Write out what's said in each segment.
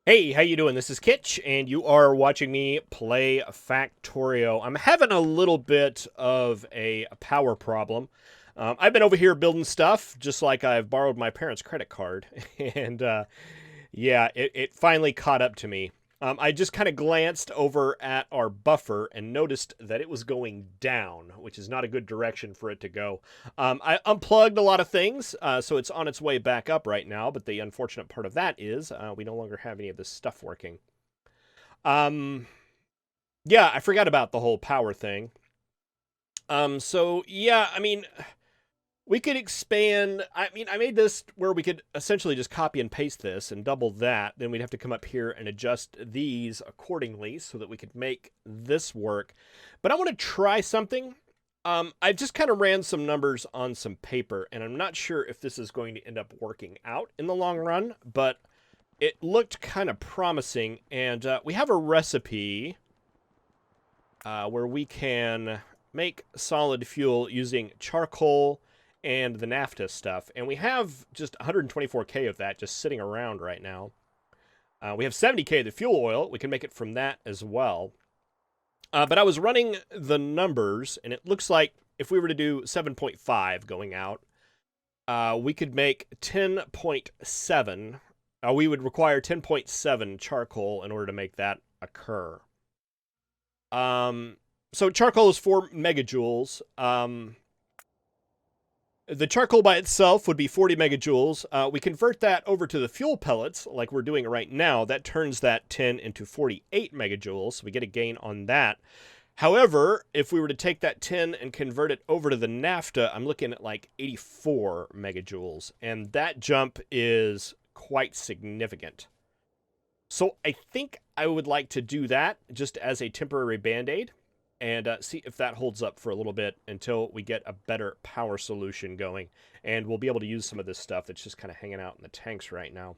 Hey, how you doing? This is Kitch, and you are watching me play Factorio. I'm having a little bit of a power problem. I've been over here building stuff, just like I've borrowed my parents' credit card, and yeah, it finally caught up to me. I just kind of glanced over at our buffer and noticed that it was going down, which is not a good direction for it to go. I unplugged a lot of things, so it's on its way back up right now, but the unfortunate part of that is we no longer have any of this stuff working. Um, yeah, I forgot about the whole power thing. So yeah, I mean, we could expand. I mean, I made this where we could essentially just copy and paste this and double that. Then we'd have to come up here and adjust these accordingly so that we could make this work. But I want to try something. I just kind of ran some numbers on some paper, and I'm not sure if this is going to end up working out in the long run, but it looked kind of promising. And we have a recipe where we can make solid fuel using charcoal and the naphtha stuff. And we have just 124K of that just sitting around right now. We have 70K of the fuel oil. We can make it from that as well. But I was running the numbers, and it looks like if we were to do 7.5 going out, we could make 10.7. We would require 10.7 charcoal in order to make that occur. So charcoal is 4 megajoules. The charcoal by itself would be 40 megajoules. We convert that over to the fuel pellets, like we're doing right now. That turns that 10 into 48 megajoules, so we get a gain on that. However, if we were to take that 10 and convert it over to the naphtha, I'm looking at like 84 megajoules, and that jump is quite significant. So I think I would like to do that just as a temporary band-aid and see if that holds up for a little bit until we get a better power solution going. And we'll be able to use some of this stuff that's just kind of hanging out in the tanks right now.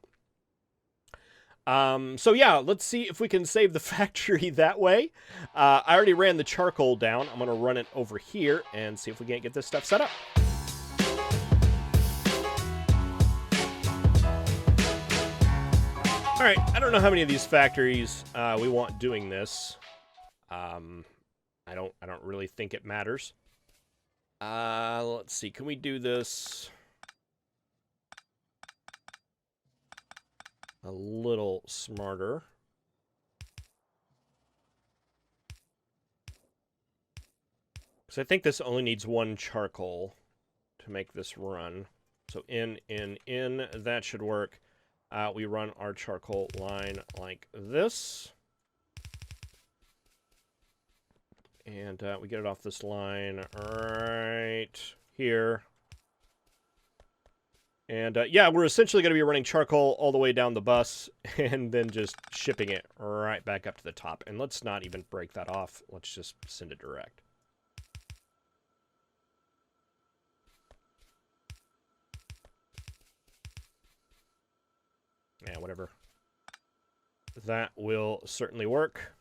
So yeah, let's see if we can save the factory that way. I already ran the charcoal down. I'm going to run it over here and see if we can't get this stuff set up. All right, I don't know how many of these factories we want doing this. I don't really think it matters. Let's see. Can we do this a little smarter? Because I think this only needs 1 charcoal to make this run. So in, that should work. We run our charcoal line like this. And we get it off this line right here. And yeah, we're essentially going to be running charcoal all the way down the bus and then just shipping it right back up to the top. And let's not even break that off. Let's just send it direct. Yeah, whatever. That will certainly work.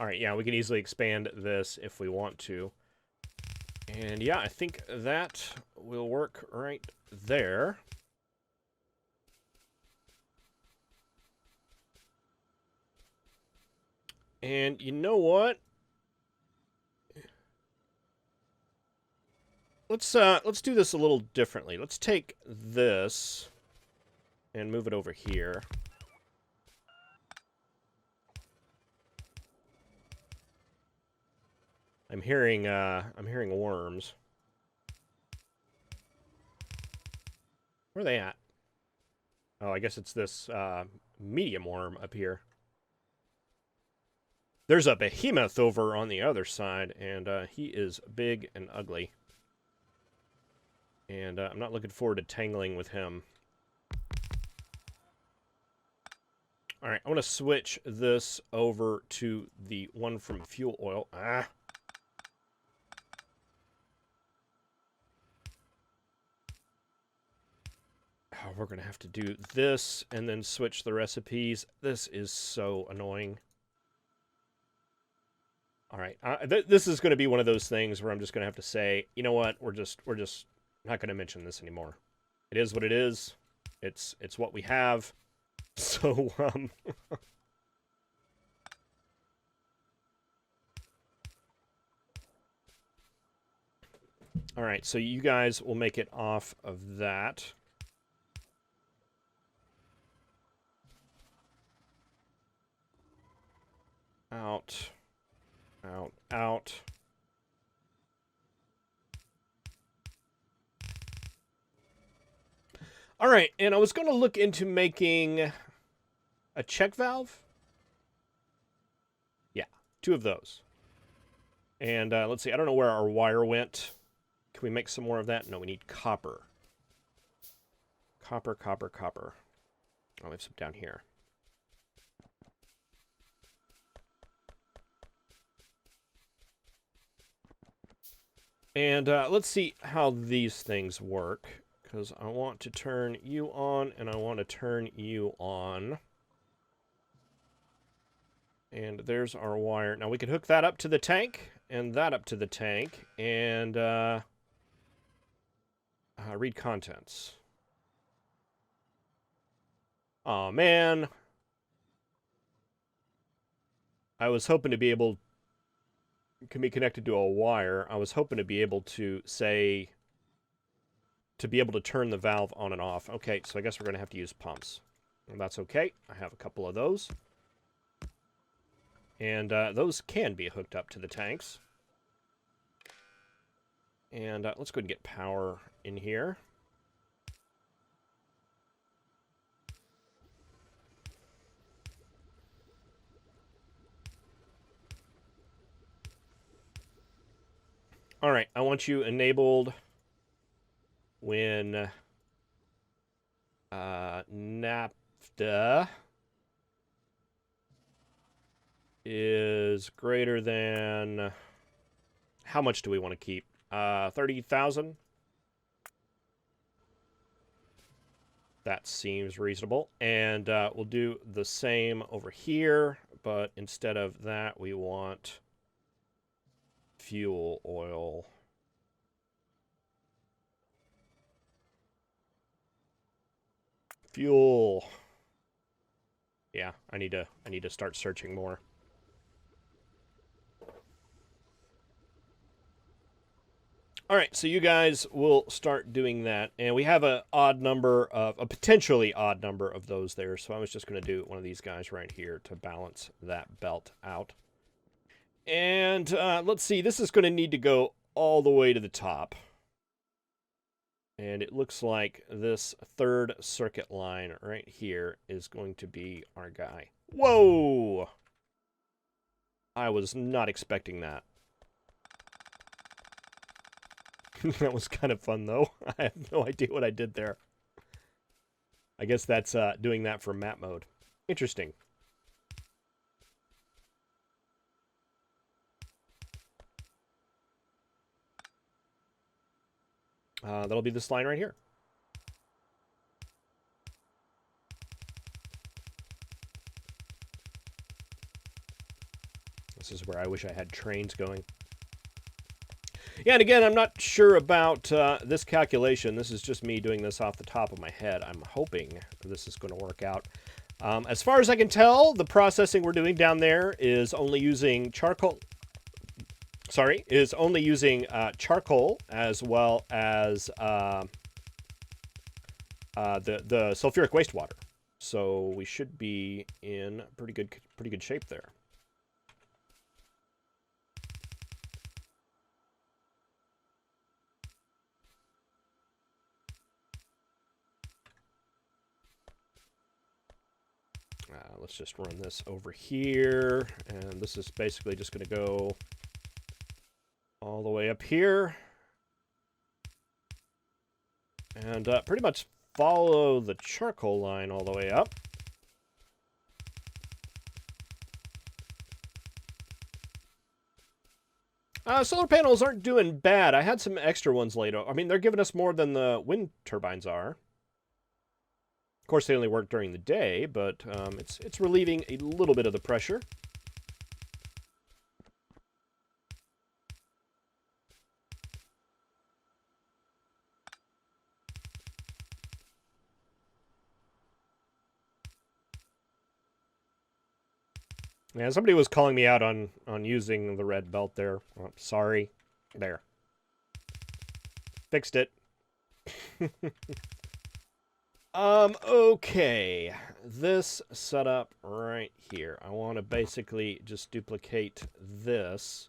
All right, yeah, we can easily expand this if we want to. And yeah, I think that will work right there. And you know what? Let's do this a little differently. Let's take this and move it over here. I'm hearing worms. Where are they at? Oh, I guess it's this medium worm up here. There's a behemoth over on the other side, and he is big and ugly. And I'm not looking forward to tangling with him. All right, I want to switch this over to the one from fuel oil. Oh, we're going to have to do this and then switch the recipes. This is so annoying. All right, this is going to be one of those things where I'm just going to have to say, you know what, we're just I'm not going to mention this anymore. It is what it is. It's what we have. So, all right, so you guys will make it off of that. Out. Out. Out. All right, and I was going to look into making a check valve. Yeah, 2 of those. And let's see, I don't know where our wire went. Can we make some more of that? No, we need copper. Copper, copper, copper. Oh, we have some down here. And let's see how these things work. Because I want to turn you on, and I want to turn you on. And there's our wire. Now, we can hook that up to the tank, and that up to the tank, and read contents. Aw, man. I was hoping to be able... can be connected to a wire. I was hoping to be able to say... to be able to turn the valve on and off. Okay, so I guess we're going to have to use pumps. And that's okay. I have a couple of those. And those can be hooked up to the tanks. And let's go ahead and get power in here. All right, I want you enabled when NAFTA is greater than... how much do we want to keep? 30,000? That seems reasonable. And we'll do the same over here, but instead of that, we want fuel oil. Fuel. Yeah, I need to start searching more. All right, so you guys will start doing that, and we have a potentially odd number of those there. So I was just going to do one of these guys right here to balance that belt out. And let's see, this is going to need to go all the way to the top. And it looks like this 3rd circuit line right here is going to be our guy. Whoa! I was not expecting that. That was kind of fun, though. I have no idea what I did there. I guess that's doing that for map mode. Interesting. That'll be this line right here. This is where I wish I had trains going. Yeah, and again, I'm not sure about this calculation. This is just me doing this off the top of my head. I'm hoping this is going to work out. As far as I can tell, the processing we're doing down there is only using charcoal. Sorry, is only using charcoal as well as the sulfuric wastewater. So we should be in pretty good shape there. Let's just run this over here, and this is basically just going to go all the way up here, and pretty much follow the charcoal line all the way up. Solar panels aren't doing bad. I had some extra ones laid out. I mean, they're giving us more than the wind turbines are. Of course, they only work during the day, but it's relieving a little bit of the pressure. Yeah, somebody was calling me out on using the red belt there. Oh, sorry. There. Fixed it. Okay. This setup right here. I want to basically just duplicate this.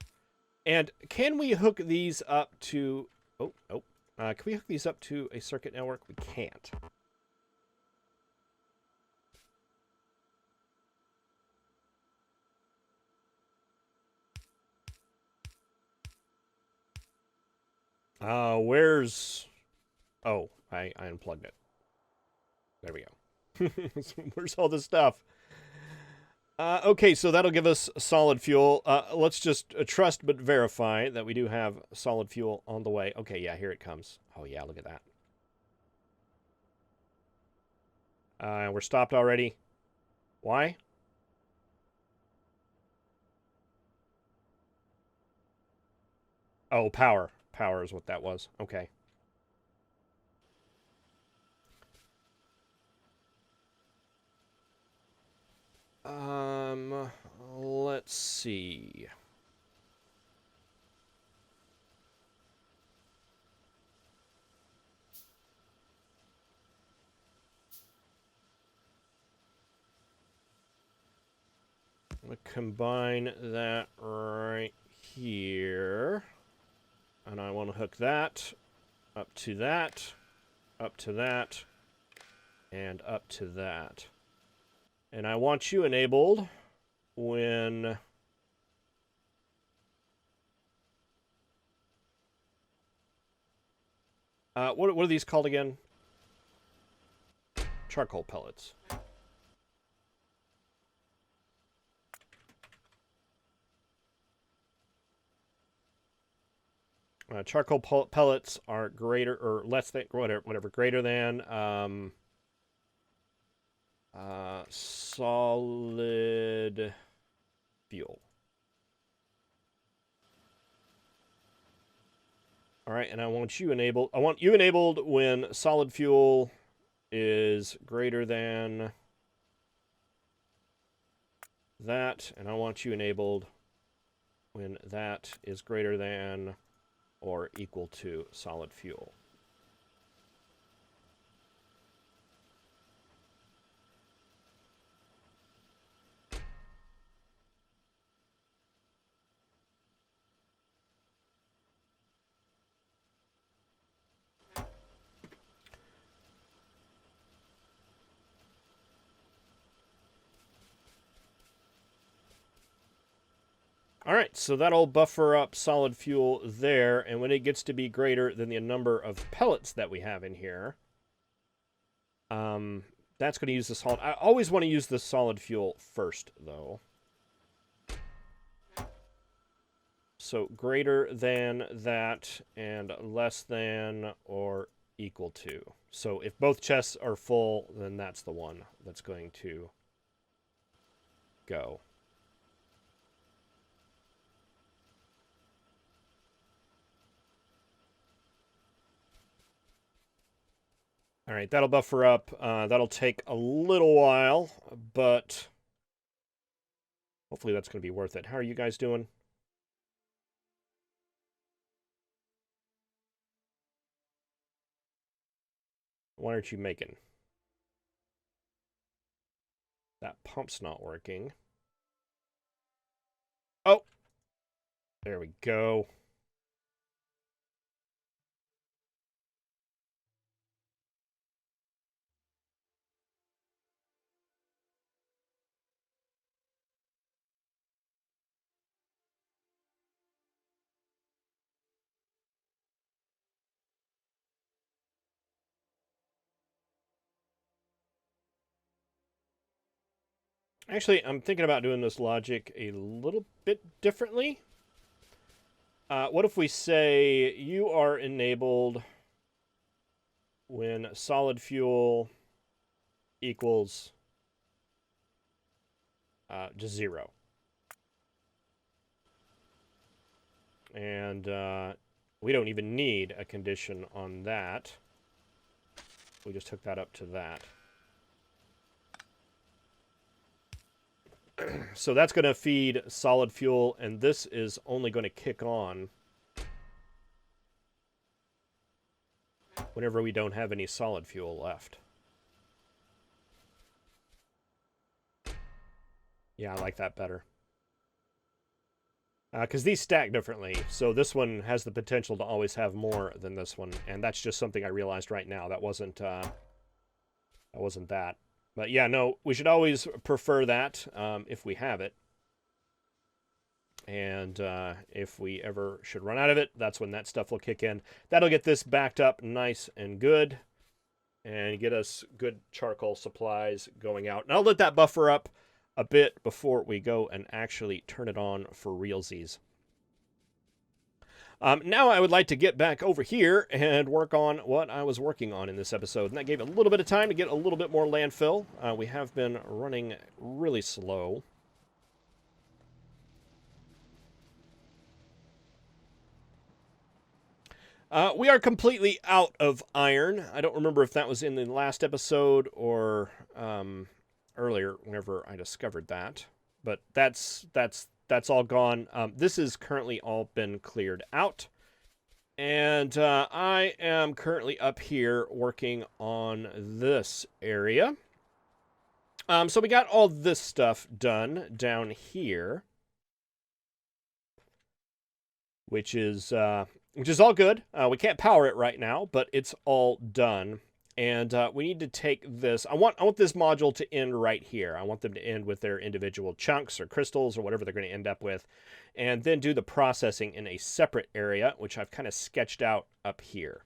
And can we hook these up to... Oh, oh. Can we hook these up to a circuit network? We can't. Where's... Oh, I unplugged it. There we go. Where's all this stuff? Okay, so that'll give us solid fuel. Let's just trust but verify that we do have solid fuel on the way. Okay, yeah, here it comes. Oh, yeah, look at that. We're stopped already. Why? Oh, power. Power is what that was. Okay. Let's see. I'm going to combine that right here. And I want to hook that up to that, up to that, and up to that. And I want you enabled when... what are these called again? Charcoal pellets. Charcoal pellets are greater or less than whatever greater than solid fuel. All right, and I want you enabled. I want you enabled when solid fuel is greater than that, and I want you enabled when that is greater than or equal to solid fuel. All right, so that'll buffer up solid fuel there, and when it gets to be greater than the number of pellets that we have in here, that's going to use the solid. I always want to use the solid fuel first, though. So greater than that and less than or equal to. So if both chests are full, then that's the one that's going to go. All right, that'll buffer up. That'll take a little while, but hopefully that's going to be worth it. How are you guys doing? What aren't you making? That pump's not working. Oh! There we go. Actually, I'm thinking about doing this logic a little bit differently. What if we say you are enabled when solid fuel equals just 0. And we don't even need a condition on that. We just hook that up to that. So that's going to feed solid fuel, and this is only going to kick on whenever we don't have any solid fuel left. Yeah, I like that better. Because these stack differently, so this one has the potential to always have more than this one, and that's just something I realized right now. That wasn't that. But yeah, no, we should always prefer that if we have it. And if we ever should run out of it, that's when that stuff will kick in. That'll get this backed up nice and good and get us good charcoal supplies going out. And I'll let that buffer up a bit before we go and actually turn it on for realsies. Now I would like to get back over here and work on what I was working on in this episode. And that gave a little bit of time to get a little bit more landfill. We have been running really slow. We are completely out of iron. I don't remember if that was in the last episode or earlier whenever I discovered that. But that's all gone. This has currently all been cleared out. And I am currently up here working on this area. So we got all this stuff done down here. Which is all good. We can't power it right now, but it's all done. And we need to take this. I want this module to end right here. I want them to end with their individual chunks or crystals or whatever they're going to end up with. And then do the processing in a separate area, which I've kind of sketched out up here.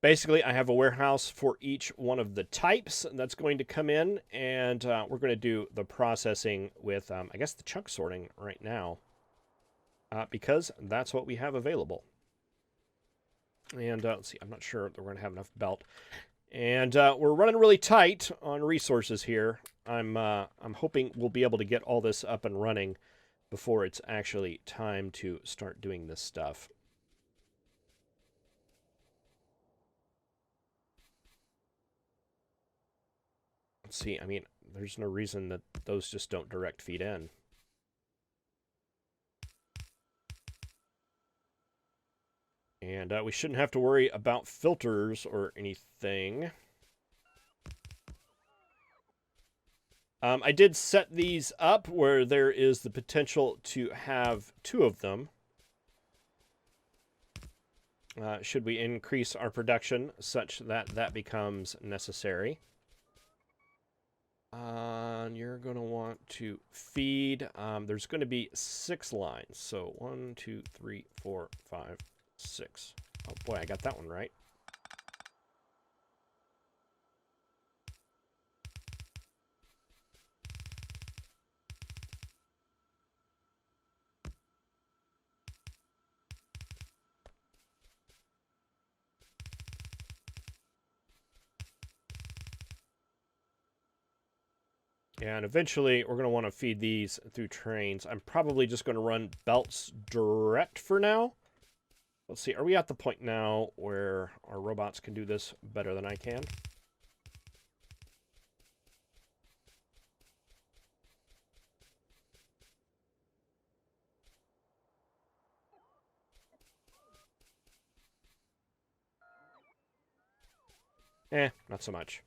Basically, I have a warehouse for each one of the types that's going to come in, and we're going to do the processing with, I guess, the chunk sorting right now, because that's what we have available. And let's see, I'm not sure that we're going to have enough belt. And we're running really tight on resources here. I'm hoping we'll be able to get all this up and running before it's actually time to start doing this stuff. See, I mean, there's no reason that those just don't direct feed in. And we shouldn't have to worry about filters or anything. I did set these up where there is the potential to have 2 of them. Should we increase our production such that that becomes necessary. You're going to want to feed. There's going to be 6 lines. So 1, 2, 3, 4, 5, 6. Oh boy, I got that one right. And eventually, we're going to want to feed these through trains. I'm probably just going to run belts direct for now. Let's see, are we at the point now where our robots can do this better than I can? Not so much.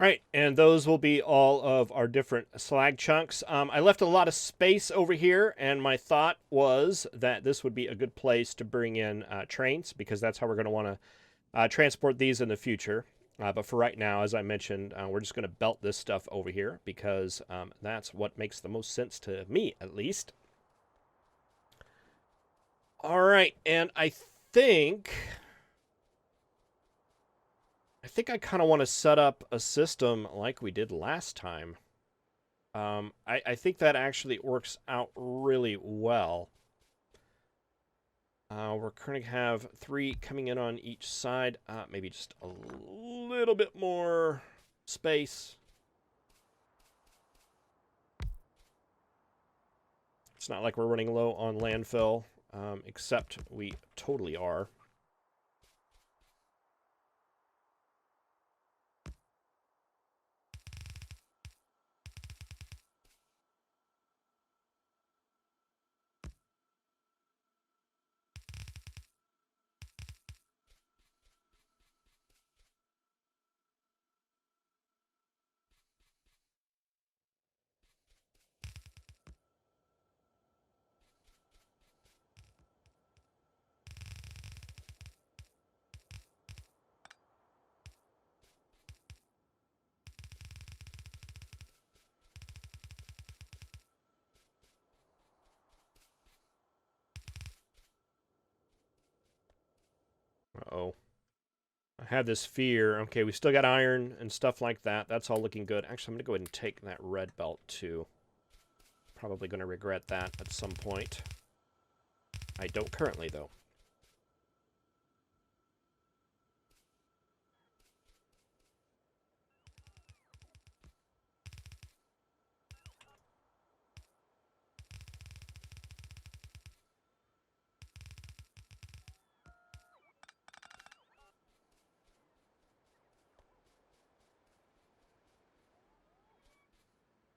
All right, and those will be all of our different slag chunks. I left a lot of space over here, and my thought was that this would be a good place to bring in trains, because that's how we're going to want to transport these in the future. But for right now, as I mentioned, we're just going to belt this stuff over here, because that's what makes the most sense to me, at least. All right, and I think I kind of want to set up a system like we did last time. I think that actually works out really well. We're going to have 3 coming in on each side. Maybe just a little bit more space. It's not like we're running low on landfill, except we totally are. Uh-oh. I had this fear. Okay, we still got iron and stuff like that. That's all looking good. Actually, I'm going to go ahead and take that red belt, too. Probably going to regret that at some point. I don't currently, though.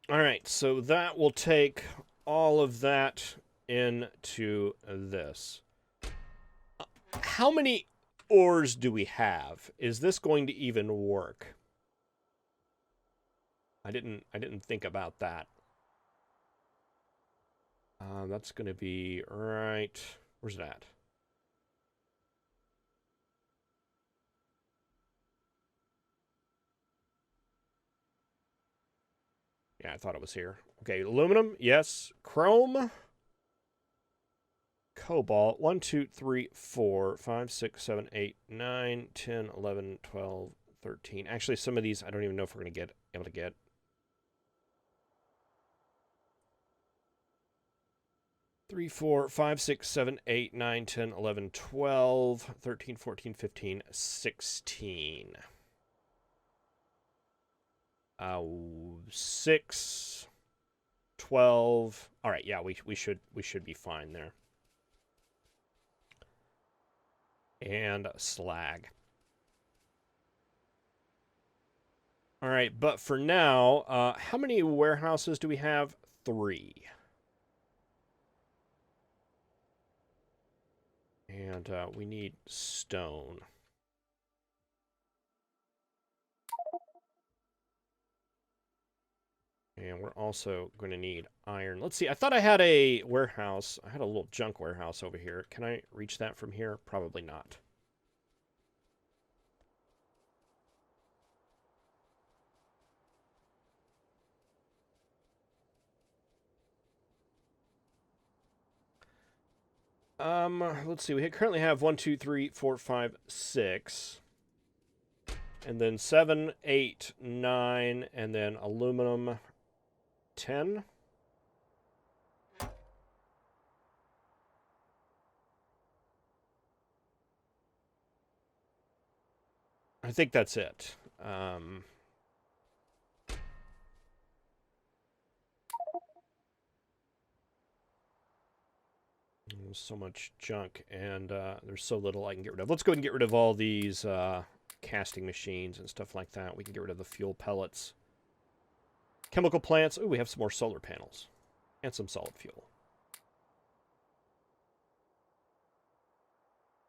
All right, so that will take all of that into this. How many ores do we have? Is this going to even work? I didn't think about that. That's going to be right. Where's that? Yeah, I thought it was here. Okay, aluminum, yes. Chrome, cobalt. 1, 2, 3, 4, 5, 6, 7, 8, 9, 10, 11, 12, 13. Actually, some of these I don't even know if we're going to get able to get. 3, 4, 5, 6, 7, 8, 9, 10, 11, 12, 13, 14, 15, 16. 6, 12. All right, yeah, we should be fine there. And slag. All right, but for now, how many warehouses do we have? 3. And we need stone. And we're also going to need iron. Let's see, I thought I had a warehouse. I had a little junk warehouse over here. Can I reach that from here? Probably not. Let's see. We currently have 1, 2, 3, 4, 5, 6. And then 7, 8, 9, and then aluminum 10. I think that's it. There's so much junk, and there's so little I can get rid of. Let's go ahead and get rid of all these casting machines and stuff like that. We can get rid of the fuel pellets. Chemical plants. Oh, we have some more solar panels. And some solid fuel.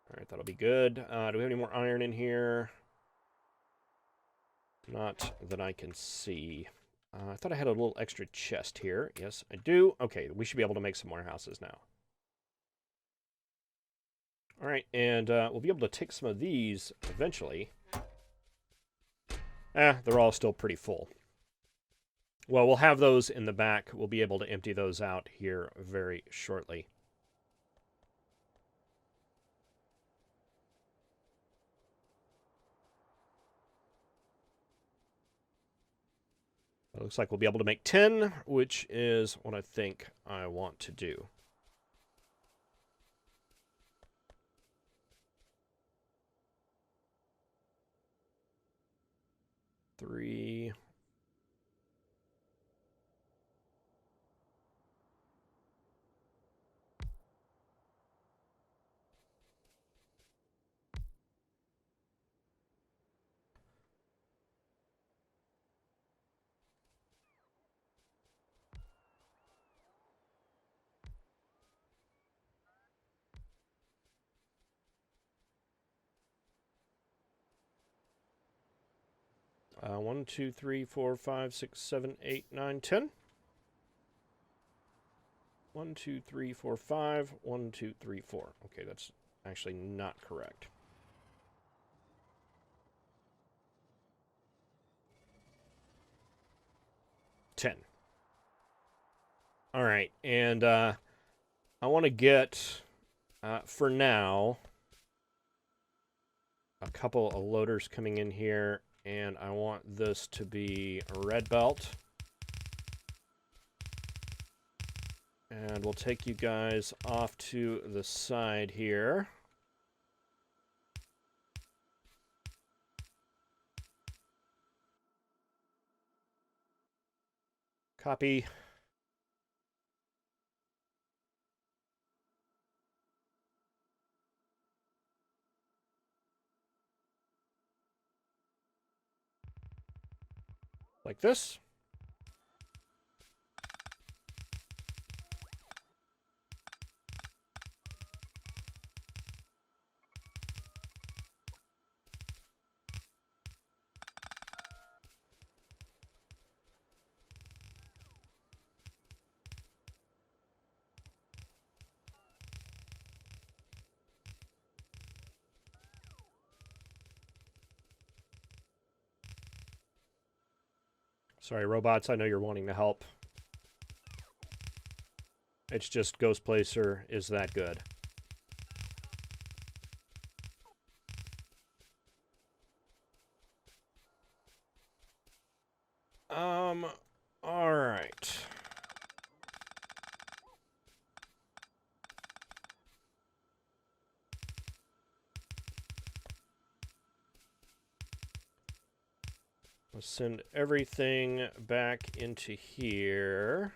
Alright, that'll be good. Do we have any more iron in here? Not that I can see. I thought I had a little extra chest here. Yes, I do. Okay, we should be able to make some warehouses now. Alright, and we'll be able to take some of these eventually. They're all still pretty full. Well, we'll have those in the back. We'll be able to empty those out here very shortly. It looks like we'll be able to make 10, which is what I think I want to do. Three. One, two, three, four, five, six, seven, 8, 9, 10. 1, 2, 3, 4, 5. 1, 2, 3, 4. Okay, that's actually not correct. 10. All right, and I want to get, for now, a couple of loaders coming in here, and I want this to be a red belt. And we'll take you guys off to the side here. Copy. Like this. Sorry, robots, I know you're wanting to help. It's just Ghost Placer is that good. All right. Let's send everything back into here.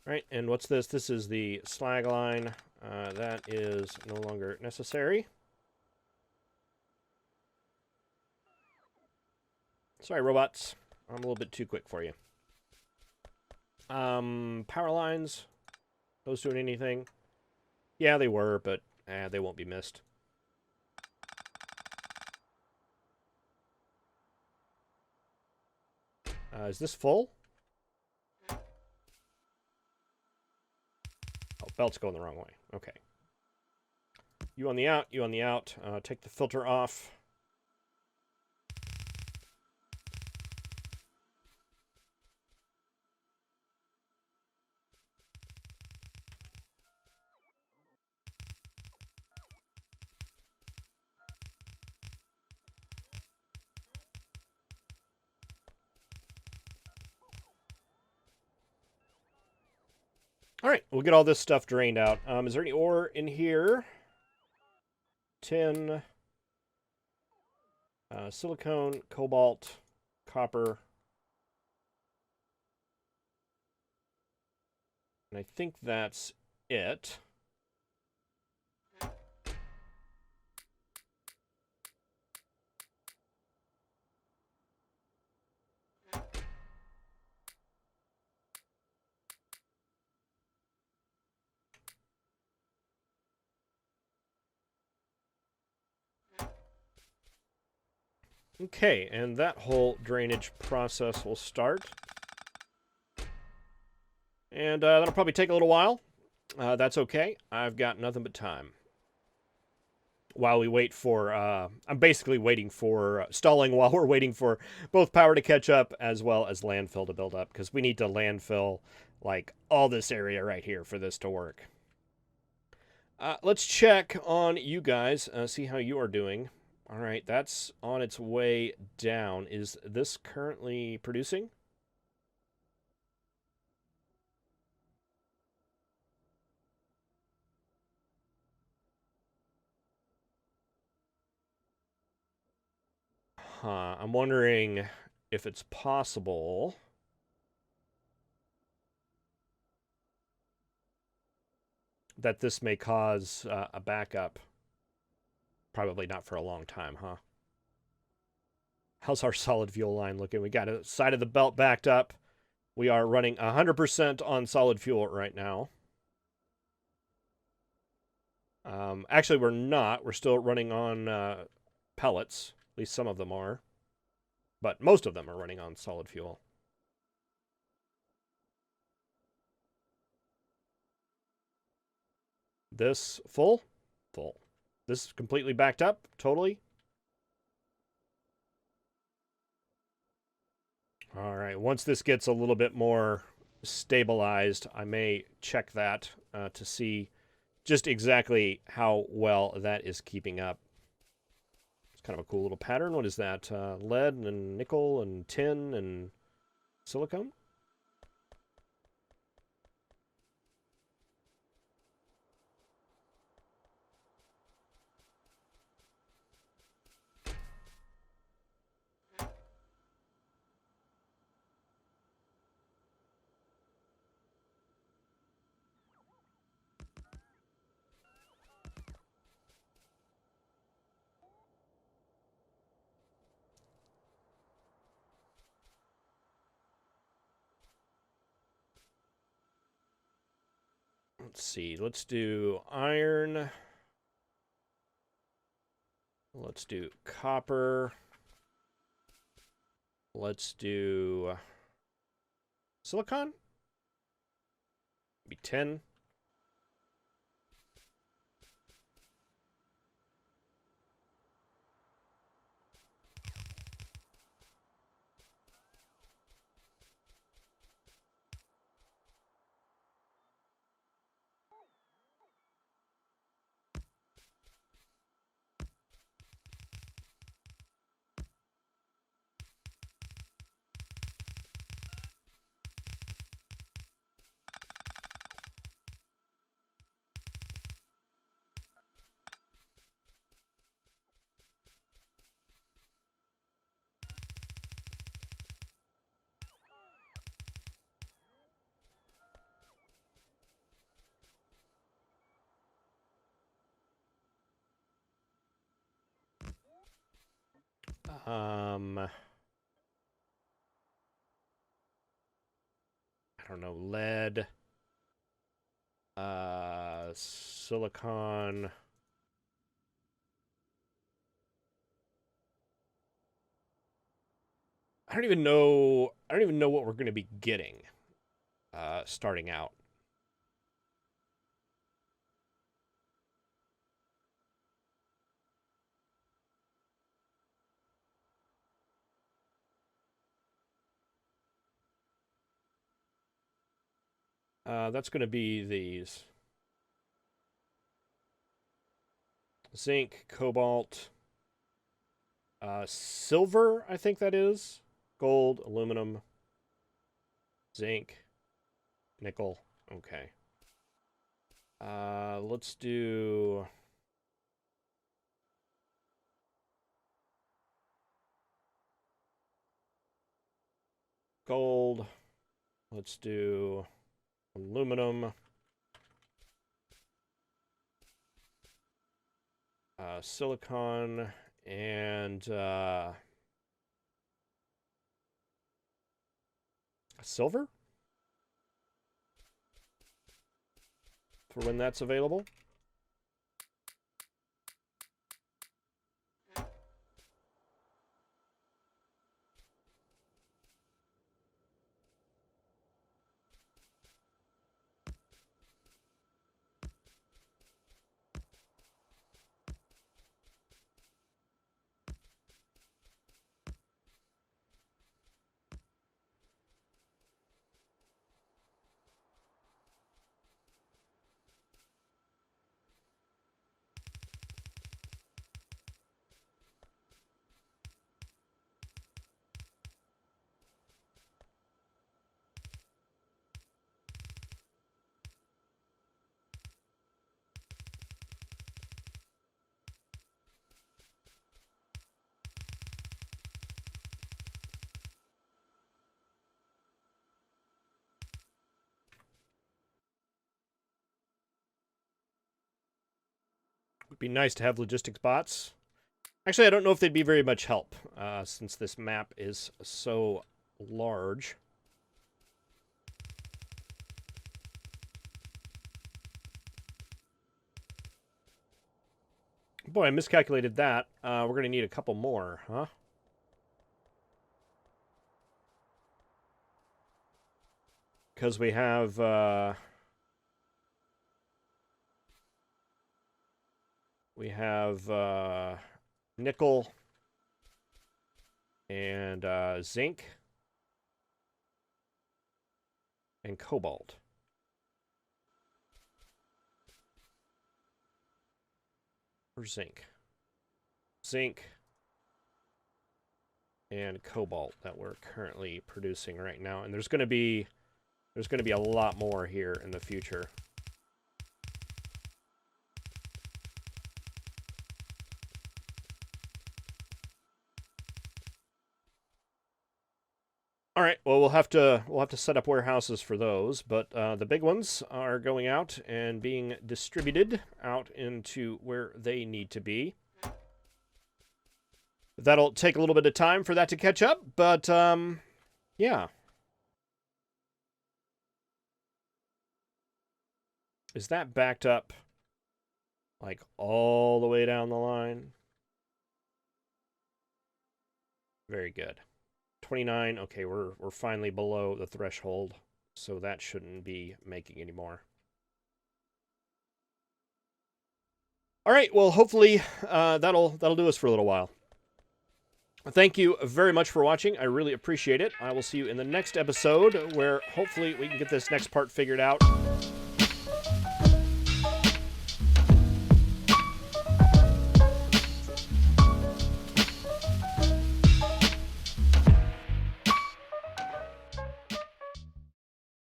Right, and what's this? This is the slag line. That is no longer necessary. Sorry, robots. I'm a little bit too quick for you. Power lines. Those doing anything? Yeah, they were, but they won't be missed. Is this full? Oh, belt's going the wrong way. Okay. You on the out, you on the out. Take the filter off. All right, we'll get all this stuff drained out. Is there any ore in here? Tin, silicone, cobalt, copper. And I think that's it. Okay, and that whole drainage process will start. And that'll probably take a little while. That's okay. I've got nothing but time. While we wait for, I'm basically waiting for, stalling while we're waiting for both power to catch up as well as landfill to build up. Because we need to landfill, like, all this area right here for this to work. Let's check on you guys, see how you are doing. All right, that's on its way down. Is this currently producing? Huh, I'm wondering if it's possible that this may cause a backup. Probably not for a long time, huh? How's our solid fuel line looking? We got a side of the belt backed up. We are running 100% on solid fuel right now. Actually, we're not. We're still running on pellets. At least some of them are. But most of them are running on solid fuel. This full? Full. This completely backed up? Totally? All right. Once this gets a little bit more stabilized, I may check that to see just exactly how well that is keeping up. It's kind of a cool little pattern. What is that? Lead and nickel and tin and silicone? Let's see. Let's do iron. Let's do copper. Let's do silicon. Maybe 10. I don't know, lead, silicon. I don't even know. I don't even know what we're going to be getting starting out. That's going to be these zinc, cobalt, silver. I think that is gold, aluminum, zinc, nickel. Okay. Let's do. Gold. Let's do aluminum. Silicon and silver for when that's available. Be nice to have logistics bots. Actually, I don't know if they'd be very much help, since this map is so large. Boy, I miscalculated that. We're going to need a couple more, huh? Because we have... nickel and zinc and cobalt. Or zinc. Zinc and cobalt that we're currently producing right now. And there's going to be a lot more here in the future. All right, well, we'll have to set up warehouses for those, but the big ones are going out and being distributed out into where they need to be. That'll take a little bit of time for that to catch up, but yeah. Is that backed up like all the way down the line? Very good. 29, okay, we're finally below the threshold, so that shouldn't be making any more. All right, well, hopefully that'll do us for a little while. Thank you very much for watching. I really appreciate it. I will see you in the next episode, where hopefully we can get this next part figured out.